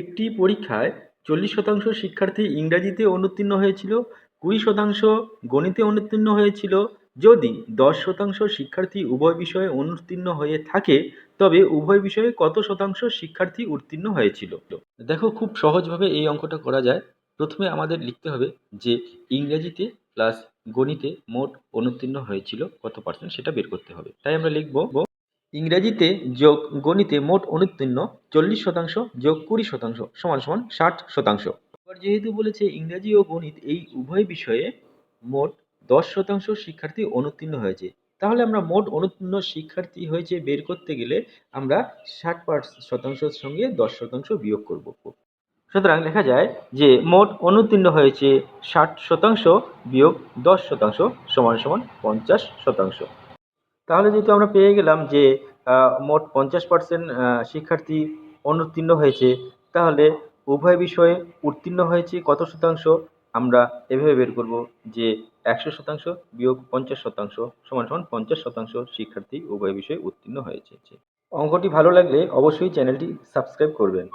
একটি পরীক্ষায় 40% শিক্ষার্থী ইংরাজিতে অনুত্তীর্ণ হয়েছিল, 20% গণিতে অনুত্তীর্ণ হয়েছিল। যদি 10% শিক্ষার্থী উভয় বিষয়ে অনুত্তীর্ণ হয়ে থাকে, তবে উভয় বিষয়ে কত শতাংশ শিক্ষার্থী উত্তীর্ণ হয়েছিল? দেখো, খুব সহজভাবে এই অঙ্কটা করা যায়। প্রথমে আমাদের লিখতে হবে যে ইংরেজিতে প্লাস গণিতে মোট অনুত্তীর্ণ হয়েছিল কত পার্সেন্ট, সেটা বের করতে হবে। তাই আমরা লিখব ইংরেজিতে যোগ গণিতে মোট অনুত্তীর্ণ 40% যোগ 20% সমান সমান 60%। এবার যেহেতু বলেছে ইংরেজি ও গণিত এই উভয় বিষয়ে মোট 10% শিক্ষার্থী অনুত্তীর্ণ হয়েছে, তাহলে আমরা মোট অনুত্তীর্ণ শিক্ষার্থী হয়েছে বের করতে গেলে আমরা 60%-র সঙ্গে 10% বিয়োগ করব। সুতরাং লেখা যায় যে মোট অনুত্তীর্ণ হয়েছে 60% বিয়োগ 10% সমান সমান 50%। তাহলে যেহেতু আমরা পেয়ে গেলাম যে মোট 50% শিক্ষার্থী অনুত্তীর্ণ হয়েছে, তাহলে উভয় বিষয়ে উত্তীর্ণ হয়েছে কত শতাংশ? আমরা এভাবে বের করব যে 100% বিয়োগ 50% সমান সমান 50% শিক্ষার্থী উভয় বিষয়ে উত্তীর্ণ হয়েছে। অঙ্কটি ভালো লাগলে অবশ্যই চ্যানেলটি সাবস্ক্রাইব করবেন।